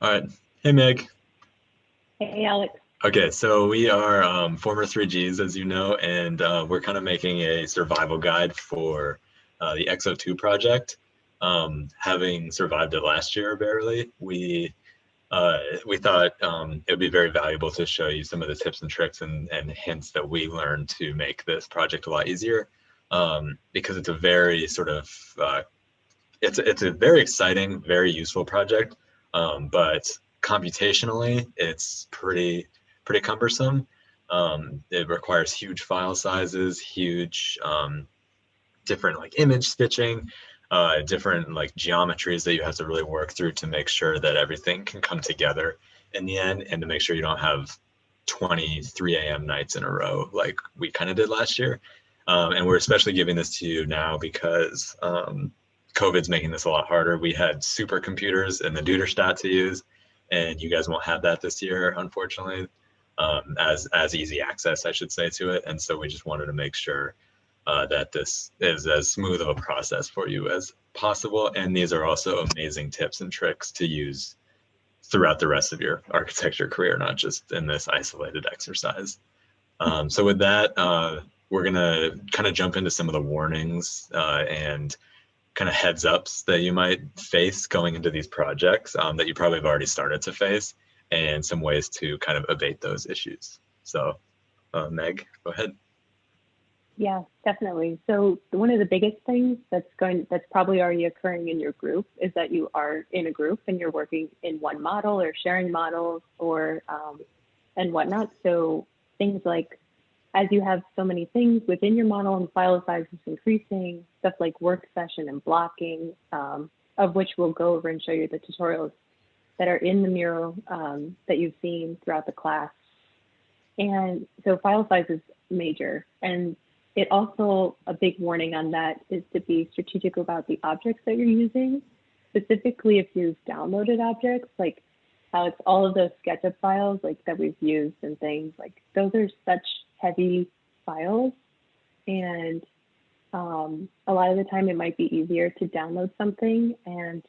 All right. Hey, Meg. Hey, Alex. Okay, so we are former 3Gs, as you know, and we're kind of making a survival guide for the XO2 project. Having survived it last year barely, we thought it would be very valuable to show you some of the tips and tricks and hints that we learned to make this project a lot easier. Because it's a very sort of it's a very exciting, very useful project, but computationally, it's pretty cumbersome. It requires huge file sizes, huge different like image stitching, different like geometries that you have to really work through to make sure that everything can come together in the end, and to make sure you don't have 23 a.m. nights in a row like we kind of did last year. And we're especially giving this to you now because COVID's making this a lot harder. We had supercomputers in the Duderstadt to use, and you guys won't have that this year, unfortunately, as easy access, I should say, to it. And so we just wanted to make sure that this is as smooth of a process for you as possible. And these are also amazing tips and tricks to use throughout the rest of your architecture career, not just in this isolated exercise. So with that, we're gonna kind of jump into some of the warnings and kind of heads ups that you might face going into these projects that you probably have already started to face, and some ways to kind of abate those issues. So, Meg, go ahead. Yeah, definitely. So one of the biggest things that's probably already occurring in your group is that you are in a group and you're working in one model or sharing models or and whatnot. So things like as you have so many things within your model and file size is increasing, stuff like work session and blocking, of which we'll go over and show you the tutorials that are in the mural that you've seen throughout the class. And so file size is major. And it also, a big warning on that is to be strategic about the objects that you're using, specifically if you've downloaded objects, like how it's all of those SketchUp files like that we've used and things, like those are such heavy files. And a lot of the time it might be easier to download something and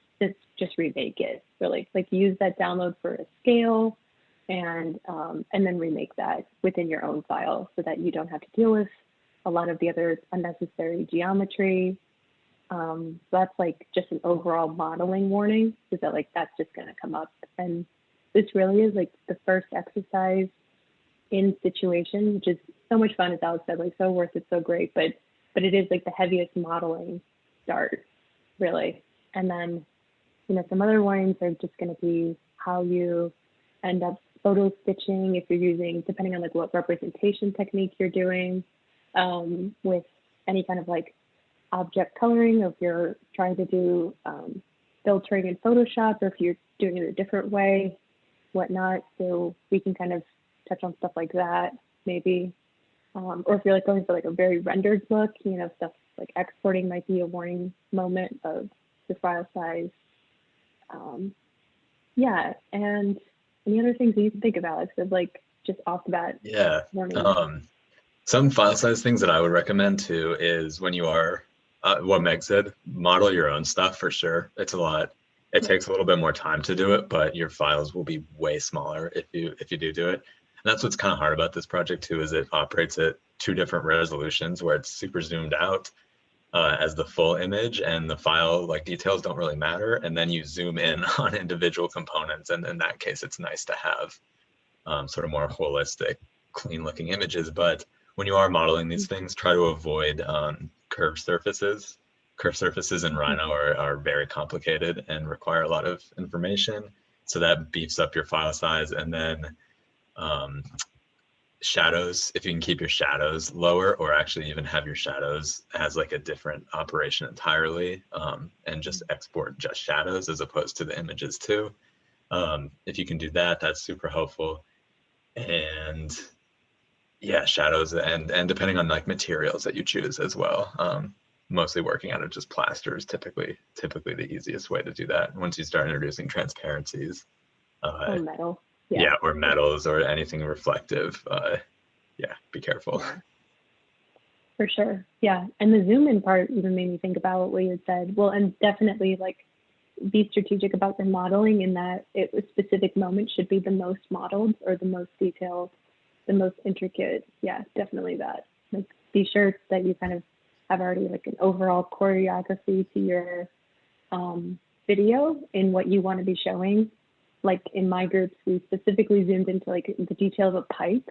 just remake it, really. Like use that download for a scale and then remake that within your own file so that you don't have to deal with a lot of the other unnecessary geometry. So that's like just an overall modeling warning, is that like that's just going to come up. And this really is like the first exercise in situation, which is so much fun, as Alex said, like so worth it, so great. But it is like the heaviest modeling start, really. And then, some other warnings are just going to be how you end up photo stitching if you're using, depending on like what representation technique you're doing, with any kind of like object coloring, or if you're trying to do filtering in Photoshop, or if you're doing it a different way, whatnot. So we can kind of touch on stuff like that, maybe. Or if you're like going for like a very rendered look, stuff like exporting might be a warning moment of the file size. Yeah, and any other things that you can think of, Alex, of like just off the bat Yeah. warnings? Some file size things that I would recommend too is when you are, what Meg said, model your own stuff for sure. It's a lot. It takes a little bit more time to do it, but your files will be way smaller if you do it. And that's what's kind of hard about this project too, is it operates at two different resolutions where it's super zoomed out as the full image, and the file like details don't really matter. And then you zoom in on individual components, and in that case, it's nice to have sort of more holistic, clean looking images. But when you are modeling these things, try to avoid curved surfaces. Curved surfaces in Rhino are very complicated and require a lot of information. So that beefs up your file size. And then um, shadows, if you can keep your shadows lower, or actually even have your shadows as like a different operation entirely, and just export just shadows as opposed to the images too. If you can do that, that's super helpful. And yeah, shadows, and depending on like materials that you choose as well. Mostly working out of just plasters, typically the easiest way to do that. Once you start introducing transparencies, Or uh, metal. Yeah. yeah, or metals or anything reflective, yeah, be careful. Yeah, for sure. Yeah. And the zoom in part even made me think about what you had said. Well, and definitely like be strategic about your modeling in that a specific moment should be the most modeled or the most detailed, the most intricate. Yeah, definitely that. Like, be sure that you kind of have already like an overall choreography to your video in what you want to be showing. Like in my groups, we specifically zoomed into like the details of pipe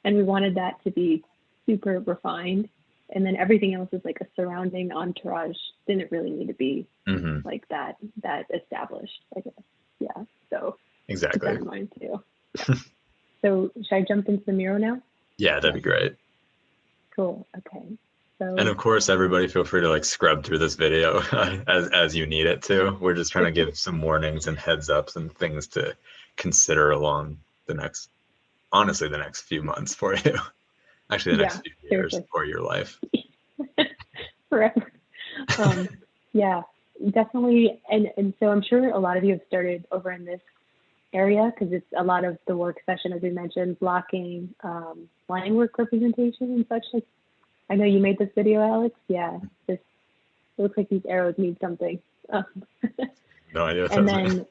and we wanted that to be super refined. And then everything else is like a surrounding entourage. Didn't really need to be like that established, I guess. Yeah. So keep that Exactly. in mind too. Yeah. So should I jump into the Miro now? Yeah, that'd be great. Cool. Okay. And So of course, everybody feel free to like scrub through this video as you need it to. We're just trying to give some warnings and heads ups and things to consider along the next, honestly, the next few months for you. Actually, the next few years seriously. or your life. Forever. Yeah, definitely. And so I'm sure a lot of you have started over in this area because it's a lot of the work session, as we mentioned, blocking, line work representation and such. Like, I know you made this video, Alex. Yeah, it looks like these arrows mean something. No idea what And that means.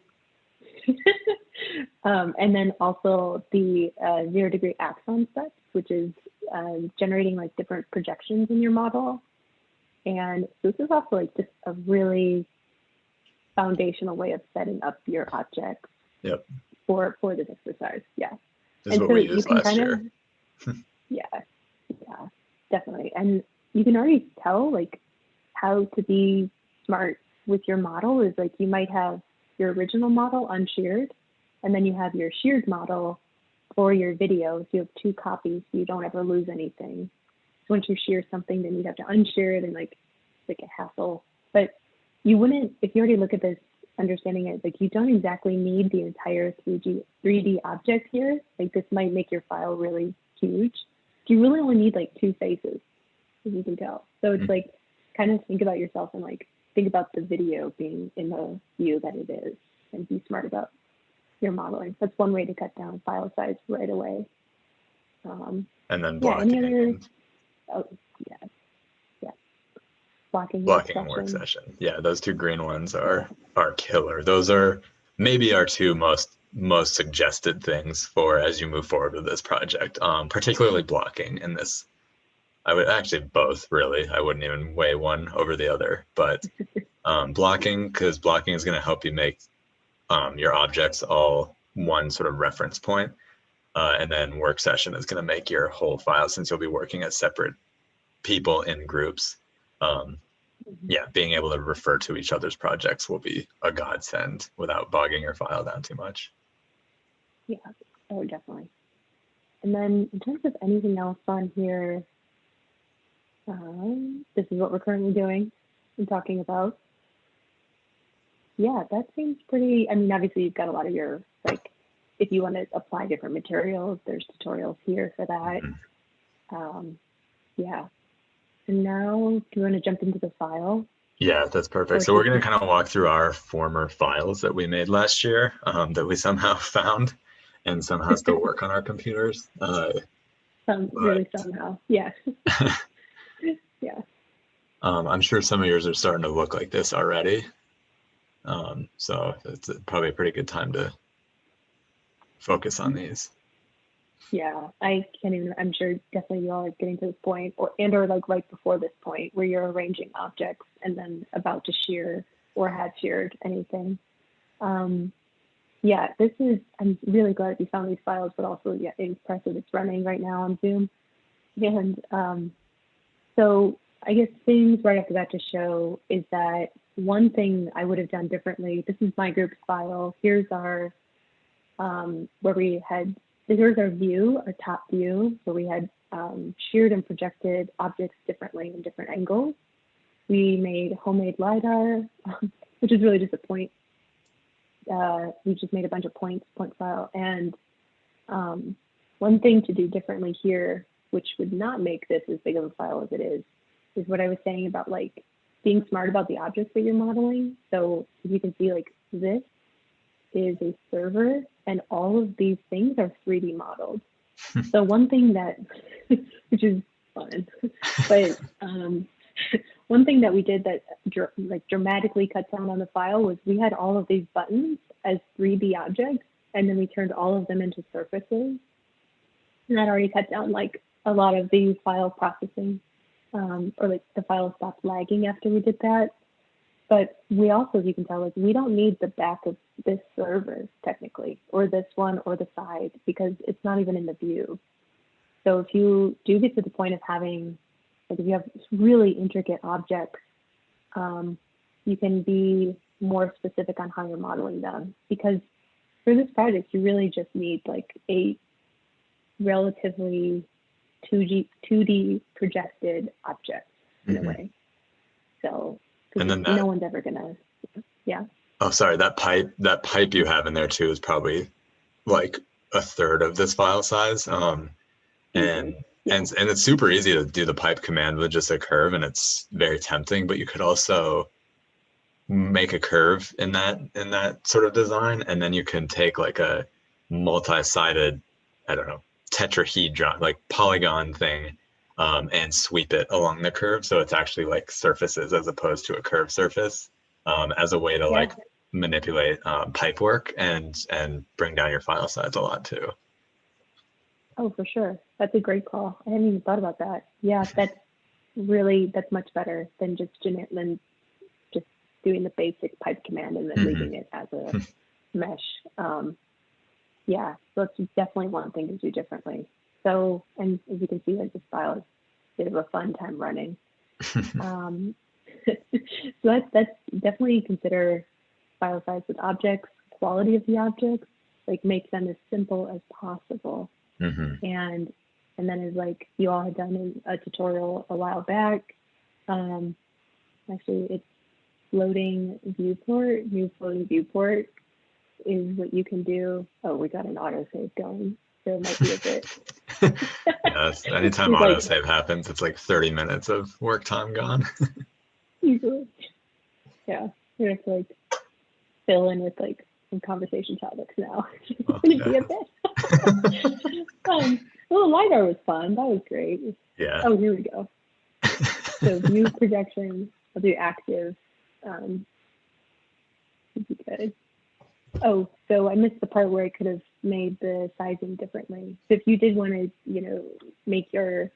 then, and then also the 0 degree axon steps, which is generating like different projections in your model. And this is also like just a really foundational way of setting up your objects Yep. for this exercise. Yeah. This is And what so we you used can last kind year. of, yeah, definitely. And you can already tell like how to be smart with your model is like you might have your original model unsheared, and then you have your sheared model for your video. So you have 2 copies so you don't ever lose anything. So once you shear something, then you'd have to unshear it and like it's like a hassle. But you wouldn't, if you already look at this, understanding it, like you don't exactly need the entire 3D object here. Like this might make your file really huge. You really only need like 2 faces, as you can tell. So it's like kind of think about yourself and like think about the video being in the view that it is and be smart about your modeling. That's one way to cut down file size right away. And then Yeah, any other, blocking oh, yeah, blocking work and work session. session. Yeah, those 2 green ones are killer. Those are maybe our 2 most suggested things for as you move forward with this project. Particularly blocking in this. I would actually both really. I wouldn't even weigh one over the other, but blocking, because blocking is going to help you make your objects all one sort of reference point. And then work session is going to make your whole file, since you'll be working as separate people in groups. Yeah, being able to refer to each other's projects will be a godsend without bogging your file down too much. Yeah, oh, definitely. And then in terms of anything else on here, this is what we're currently doing and talking about. Yeah, that seems pretty, I mean, obviously you've got a lot of your, like, if you want to apply different materials, there's tutorials here for that. Yeah. And now, do you want to jump into the file? Yeah, that's perfect. So we're going to kind of walk through our former files that we made last year that we somehow found and somehow still work on our computers. Really somehow, yeah. Yeah. I'm sure some of yours are starting to look like this already. So it's probably a pretty good time to focus on these. Yeah, I can't even, I'm sure definitely you all are getting to this point or like right before this point where you're arranging objects and then about to shear or have sheared anything. Yeah, this is, I'm really glad you found these files, but also, yeah, impressive it's running right now on Zoom. And so I guess things right after that to show is that one thing I would have done differently, this is my group's file. Here's our, where we had, here's our view, our top view. So we had sheared and projected objects differently in different angles. We made homemade LiDAR, which is really just a point. We just made a bunch of point file. And one thing to do differently here, which would not make this as big of a file as it is what I was saying about like being smart about the objects that you're modeling. So as you can see, like this is a server and all of these things are 3D modeled. So one thing that, which is fun, but one thing that we did that like dramatically cut down on the file was we had all of these buttons as 3D objects, and then we turned all of them into surfaces. And that already cut down like a lot of the file processing, or like the file stopped lagging after we did that. But we also, as you can tell, like we don't need the back of this server technically, or this one, or the side, because it's not even in the view. So if you do get to the point of having, like if you have really intricate objects, you can be more specific on how you're modeling them. Because for this project, you really just need like a relatively 2D projected object in a way. So and then no one's ever gonna, yeah. Oh, sorry, that pipe you have in there too is probably like a third of this file size. And it's super easy to do the pipe command with just a curve, and it's very tempting, but you could also make a curve in that sort of design, and then you can take like a multi-sided, I don't know, tetrahedron, like polygon thing, and sweep it along the curve, so it's actually like surfaces as opposed to a curved surface, as a way to like manipulate pipe work and bring down your file size a lot too. Oh, for sure. That's a great call. I hadn't even thought about that. Yeah, that's much better than just doing the basic pipe command and then leaving it as a mesh. Yeah, so it's definitely one thing to do differently. So, and as you can see, like this file is a bit of a fun time running. So that's definitely consider file size with objects, quality of the objects, like make them as simple as possible. And then as like you all had done in a tutorial a while back, actually it's floating viewport, new floating viewport is what you can do. Oh, we got an autosave going. So it might be a bit. Yes, anytime autosave happens, it's like 30 minutes of work time gone. Usually. Yeah, we're gonna have to like fill in with like some conversation topics now. It's gonna be a bit. Well, LiDAR was fun. That was great. Yeah. Oh, here we go. So view projection. I'll do active. Would be good. Oh, so I missed the part where I could have made the sizing differently. So if you did want to, make your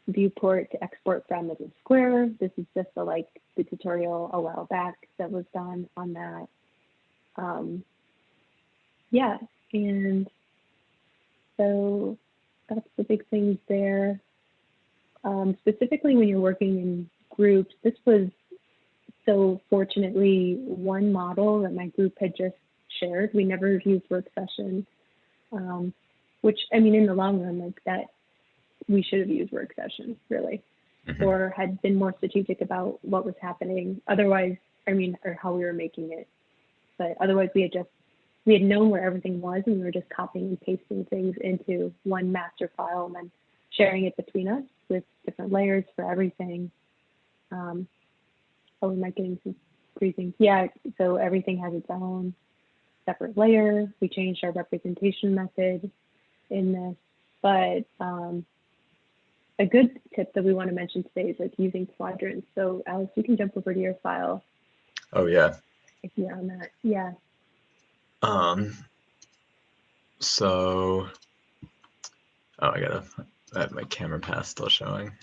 viewport to export from as a square, this is just the tutorial a while back that was done on that. Yeah, and so that's the big things there. Specifically when you're working in groups, this was so fortunately one model that my group had just shared. We never used work session, which I mean, in the long run, like that, we should have used work session really, or had been more strategic about what was happening. Otherwise, or how we were making it. But otherwise, we had known where everything was, and we were just copying and pasting things into one master file and then sharing it between us with different layers for everything. Oh, we might get into some freezing. Yeah, so everything has its own separate layer. We changed our representation method in this, but a good tip that we want to mention today is like using quadrants. So Alice, you can jump over to your file. Oh yeah. If you're on that, yeah. So, I have my camera path still showing.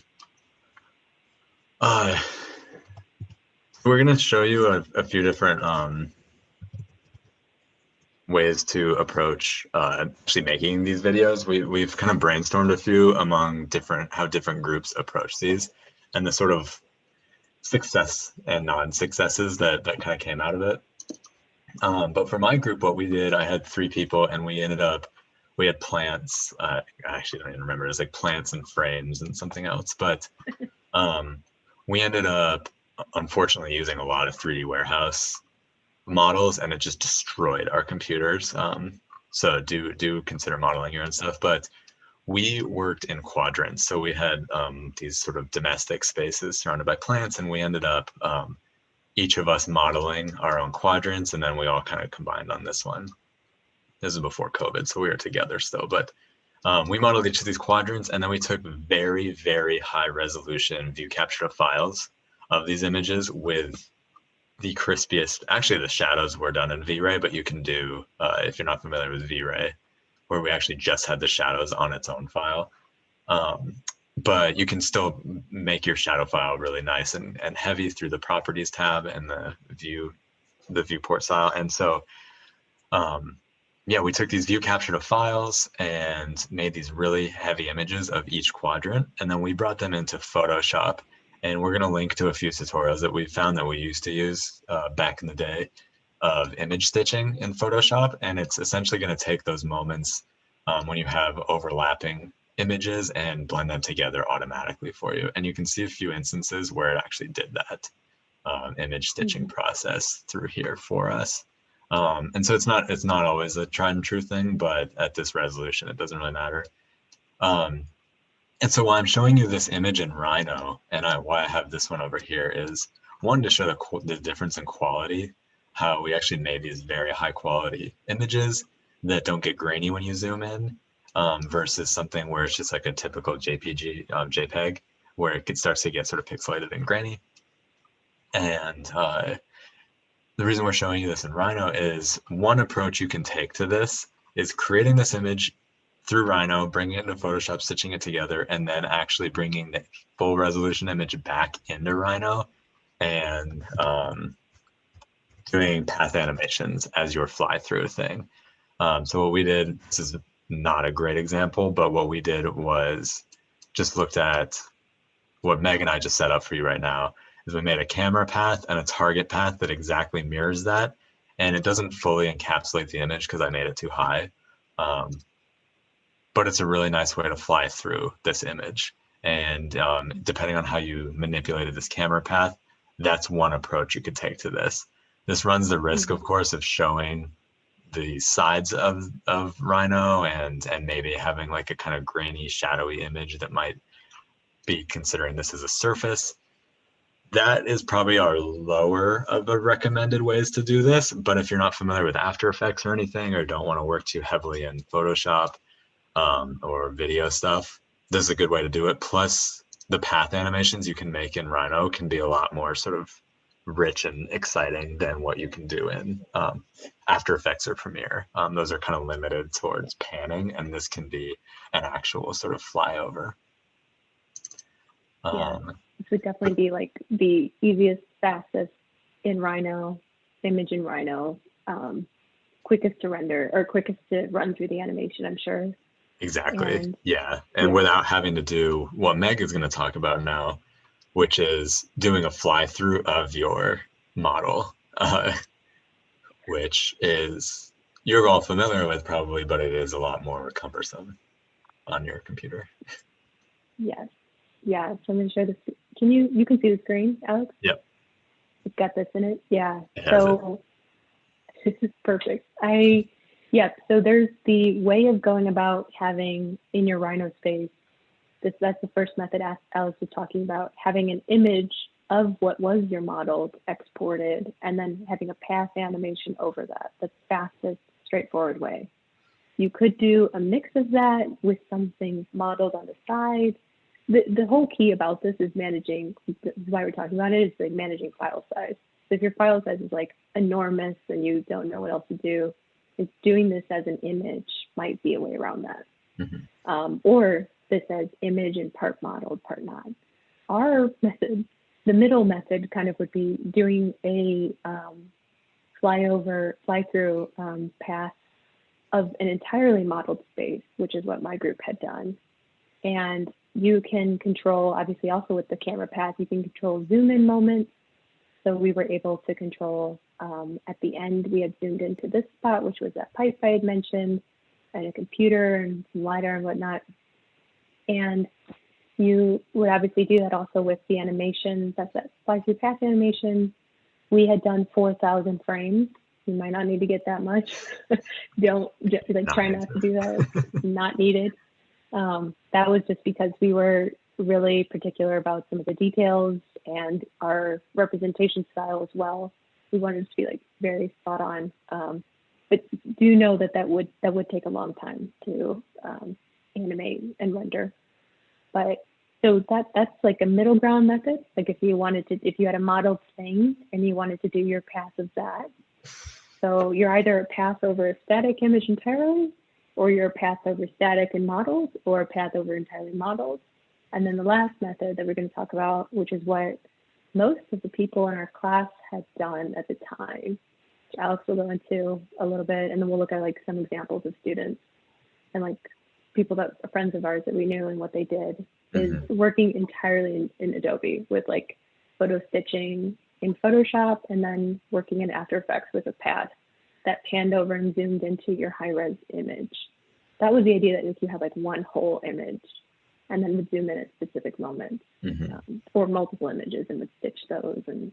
We're gonna show you a few different ways to approach actually making these videos. We've kind of brainstormed a few among how different groups approach these, and the sort of success and non-successes that kind of came out of it. But for my group, what we did, I had 3 people, and we had plants. I actually don't even remember. It was like plants and frames and something else. But we ended up, unfortunately, using a lot of 3D warehouse models, and it just destroyed our computers. So do consider modeling your own stuff. But we worked in quadrants. So we had these sort of domestic spaces surrounded by plants, and we ended up each of us modeling our own quadrants, and then we all kind of combined on this one. This is before COVID, so we were together still, but we modeled each of these quadrants, and then we took very, very high resolution view capture of files of these images with the crispiest. Actually, the shadows were done in V-Ray, but you can do, if you're not familiar with V-Ray, where we actually just had the shadows on its own file. But you can still make your shadow file really nice and heavy through the properties tab and the viewport style. And so, yeah, we took these view capture to files and made these really heavy images of each quadrant. And then we brought them into Photoshop. And we're going to link to a few tutorials that we found that we used to use back in the day of image stitching in Photoshop. And it's essentially going to take those moments when you have overlapping images and blend them together automatically for you. And you can see a few instances where it actually did that image stitching process through here for us. And so it's not always a tried and true thing, but at this resolution, it doesn't really matter. And so while I'm showing you this image in Rhino, and why I have this one over here is one, to show the difference in quality, how we actually made these very high quality images that don't get grainy when you zoom in, versus something where it's just like a typical JPEG, where it starts to get sort of pixelated and grainy. And the reason we're showing you this in Rhino is one approach you can take to this is creating this image through Rhino, bringing it into Photoshop, stitching it together, and then actually bringing the full resolution image back into Rhino and doing path animations as your fly through thing. So what we did, this is not a great example, but what we did was just looked at what Meg and I just set up for you right now, is we made a camera path and a target path that exactly mirrors that. And it doesn't fully encapsulate the image because I made it too high. But it's a really nice way to fly through this image. And depending on how you manipulated this camera path, that's one approach you could take to this. This runs the risk, of course, of showing the sides of Rhino and maybe having like a kind of grainy, shadowy image that might be considering this as a surface. That is probably our lower of the recommended ways to do this. But if you're not familiar with After Effects or anything, or don't want to work too heavily in Photoshop or video stuff, this is a good way to do it. Plus, the path animations you can make in Rhino can be a lot more sort of rich and exciting than what you can do in After Effects or Premiere. Those are kind of limited towards panning, and this can be an actual sort of flyover. Yeah, this would definitely be like the easiest, fastest in Rhino, image in Rhino, quickest to render or quickest to run through the animation, I'm sure. Exactly. And yeah. Without having to do what Meg is going to talk about now, which is doing a fly through of your model, which is you're all familiar with probably, but it is a lot more cumbersome on your computer. Yes. Yeah. So I'm going to share this. You can see the screen, Alex? Yep. It's got this in it. Yeah. So this is perfect. So there's the way of going about having in your Rhino space. That's the first method Alex was talking about, having an image of what was your model exported and then having a path animation over that. That's the fastest, straightforward way. You could do a mix of that with something modeled on the side. The whole key about this is managing, why we're talking about it, is like managing file size. So if your file size is like enormous and you don't know what else to do, it's doing this as an image might be a way around that. Or this as image and part modeled, part not. Our method, the middle method kind of would be doing a fly through path of an entirely modeled space, which is what my group had done. And you can control, obviously also with the camera path, you can control zoom in moments. So we were able to control, at the end, we had zoomed into this spot, which was that pipe I had mentioned, and a computer and some LiDAR and whatnot. And you would obviously do that also with the animations. That's that fly through path animation. We had done 4,000 frames. You might not need to get that much. Try not to do that. It's not needed. That was just because we were really particular about some of the details and our representation style as well. We wanted it to be like very spot on. But do know that would take a long time to animate and render. But So that's like a middle ground method. Like if you had a modeled thing and you wanted to do your path of that. So you're either a path over a static image entirely, or you're a path over static and models, or a path over entirely models. And then the last method that we're going to talk about, which is what most of the people in our class had done at the time, which Alex will go into a little bit, and then we'll look at like some examples of students and like people that are friends of ours that we knew and what they did, is working entirely in Adobe with like photo stitching in Photoshop, and then working in After Effects with a path that panned over and zoomed into your high-res image. That was the idea, that you have like one whole image and then would zoom in at specific moments, or multiple images, and would stitch those, and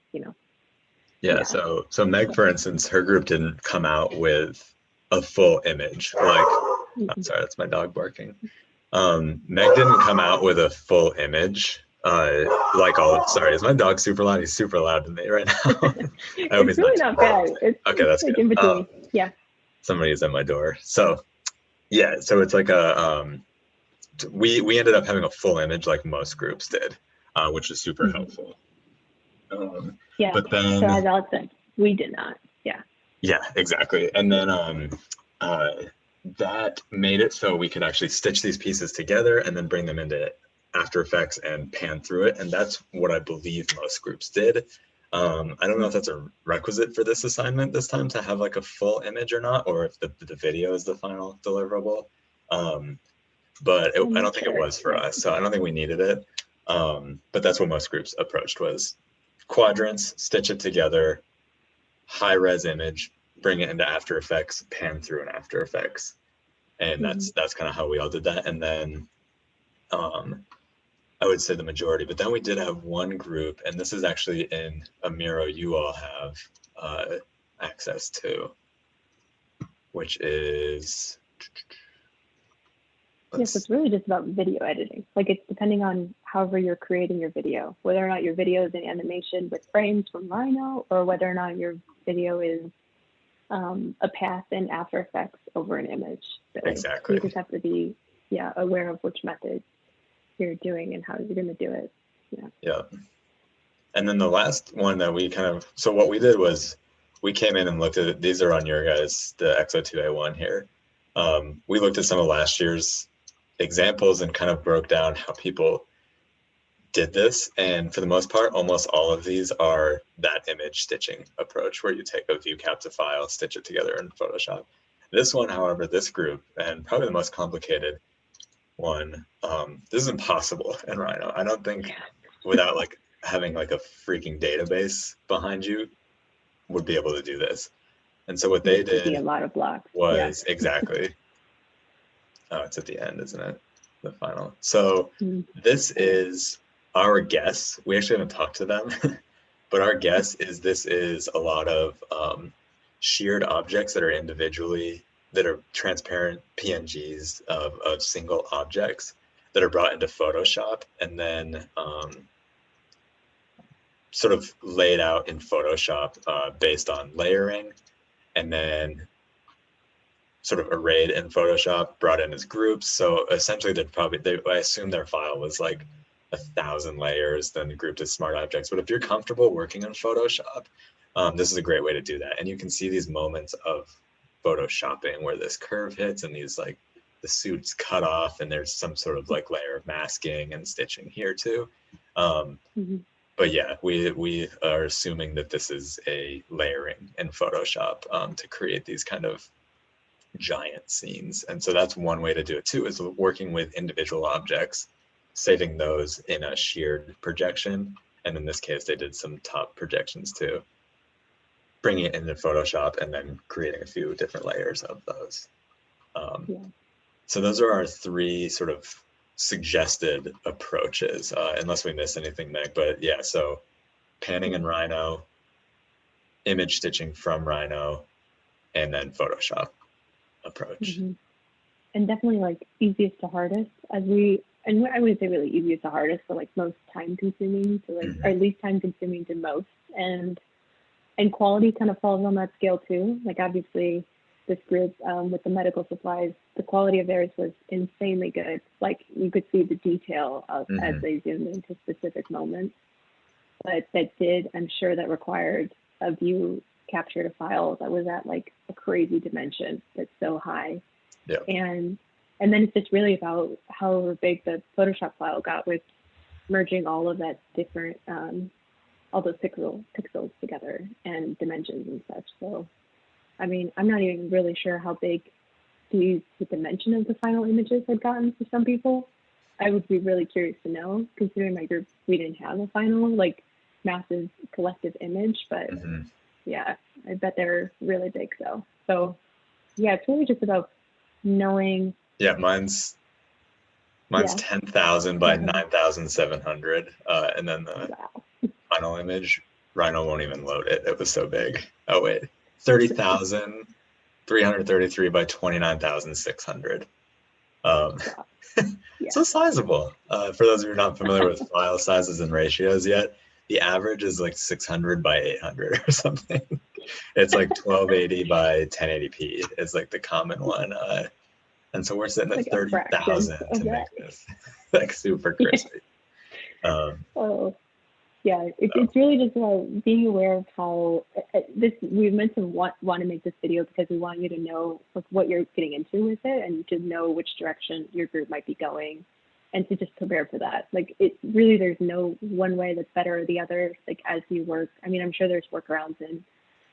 Yeah. So Meg, for instance, her group didn't come out with a full image. Like, I'm sorry, that's my dog barking. Meg didn't come out with a full image. Sorry, is my dog super loud? He's super loud to me right now. I hope it's he's really not bad. It's that's like good. in between. Yeah. Somebody's at my door. So yeah, so it's like we ended up having a full image like most groups did, which is super helpful. Yeah. But then, so as Alex said, we did not. Yeah. Yeah, exactly. And then that made it so we could actually stitch these pieces together and then bring them into After Effects and pan through it. And that's what I believe most groups did. I don't know if that's a requisite for this assignment this time to have like a full image or not, or if the video is the final deliverable. But I don't think it was for us, so I don't think we needed it. But that's what most groups approached, was quadrants, stitch it together, high res image, bring it into After Effects, pan through in After Effects. And that's kind of how we all did that. And then I would say the majority, but then we did have one group, and this is actually in a Miro you all have access to, which is Yes, it's really just about video editing. Like, it's depending on however you're creating your video, whether or not your video is an animation with frames from Rhino, or whether or not your video is a path in After Effects over an image. Really. Exactly. You just have to be aware of which method you're doing and how you're going to do it. Yeah. And then the last one that so what we did was we came in and looked at it. These are on your guys, the XO2A1 here. We looked at some of last year's examples and kind of broke down how people did this. And for the most part, almost all of these are that image stitching approach, where you take a view capture file, stitch it together in Photoshop. This one, however, this group, and probably the most complicated one, this is impossible in Rhino. I don't think without like having like a freaking database behind you would be able to do this. And so what they did a lot of blocks. was exactly, oh, it's at the end, isn't it? The final. So this is our guess. We actually haven't talked to them, but our guess is this is a lot of sheared objects that are transparent PNGs of single objects that are brought into Photoshop and then sort of laid out in Photoshop based on layering, and then sort of arrayed in Photoshop, brought in as groups. So essentially I assume their file was like 1,000 layers, then grouped as smart objects. But if you're comfortable working in Photoshop, this is a great way to do that. And you can see these moments of Photoshopping where this curve hits and these like the suit's cut off and there's some sort of like layer of masking and stitching here too. But yeah, we are assuming that this is a layering in Photoshop to create these kind of giant scenes. And so that's one way to do it too, is working with individual objects, saving those in a sheared projection. And in this case, they did some top projections too, bringing it into Photoshop and then creating a few different layers of those. So those are our three sort of suggested approaches, unless we miss anything, Meg. But yeah, so panning in Rhino, image stitching from Rhino, and then Photoshop approach. And definitely like easiest to hardest, and I wouldn't say really easiest to hardest, but like most time consuming to like, or least time consuming to most, and quality kind of falls on that scale too. Like obviously this group with the medical supplies, the quality of theirs was insanely good. Like you could see the detail of as they zoomed into specific moments. But I'm sure that required of you captured a file that was at like a crazy dimension that's so high. Yeah. And then it's just really about however big the Photoshop file got with merging all of that different, all those pixels together and dimensions and such. So, I mean, I'm not even really sure how big the dimension of the final images had gotten for some people. I would be really curious to know, considering my group, we didn't have a final, like, massive collective image, but yeah, I bet they're really big though. So yeah, it's really just about knowing. Yeah, mine's 10,000 by 9,700, and then the final image, Rhino won't even load it. It was so big. Oh wait, 30,333 by 29,600. So sizable. For those of you who are not familiar with file sizes and ratios yet, the average is like 600 by 800 or something. It's like 1280 by 1080p is like the common one. And so we're sitting at like 30,000 to make this like super crazy. It's really just about being aware of how we meant to want to make this video because we want you to know like, what you're getting into with it and to know which direction your group might be going and to just prepare for that. Like it really, there's no one way that's better or the other. Like as you work, I mean, I'm sure there's workarounds in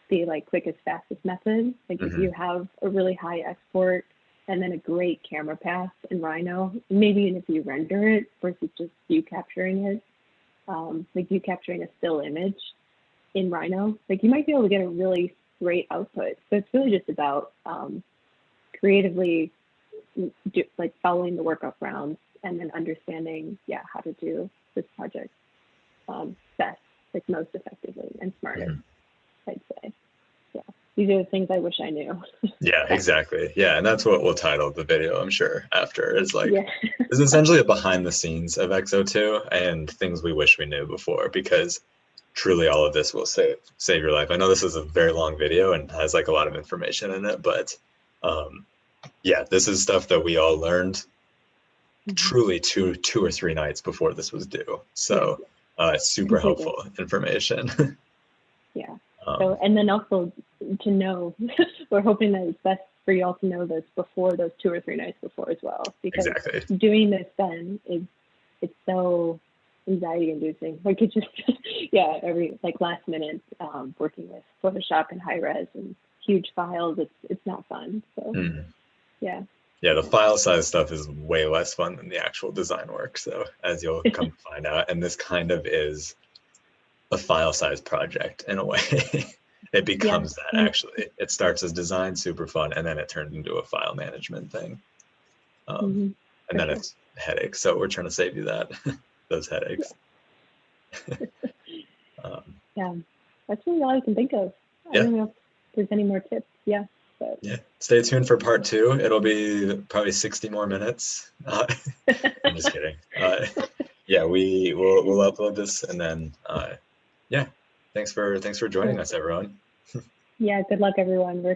the like quickest, fastest method. Like if you have a really high export and then a great camera pass in Rhino, maybe even if you render it versus just you capturing it, like you capturing a still image in Rhino, like you might be able to get a really great output. So it's really just about creatively like following the workup rounds and then understanding, how to do this project best, like most effectively and smartest, I'd say. Yeah, these are the things I wish I knew. Yeah, exactly. Yeah, and that's what we'll title the video, I'm sure, after is like, is essentially a behind the scenes of XO2 and things we wish we knew before, because truly all of this will save your life. I know this is a very long video and has like a lot of information in it, but yeah, this is stuff that we all learned truly two or three nights before this was due. So it's super helpful information. Yeah. So, and then also to know, we're hoping that it's best for you all to know this before those 2 or 3 nights before as well, because doing this then it's so anxiety inducing. Like it just, every like last minute working with Photoshop and high res and huge files, it's not fun. So yeah, the file size stuff is way less fun than the actual design work. So as you'll come to find out, and this kind of is a file size project in a way. It becomes that actually. It starts as design, super fun, and then it turns into a file management thing. And then it's headaches. So we're trying to save you those headaches. That's really all I can think of. I don't know if there's any more tips. But stay tuned for part 2. It'll be probably 60 more minutes. I'm just kidding. We'll upload this and then thanks for joining us, everyone. Good luck, everyone. We're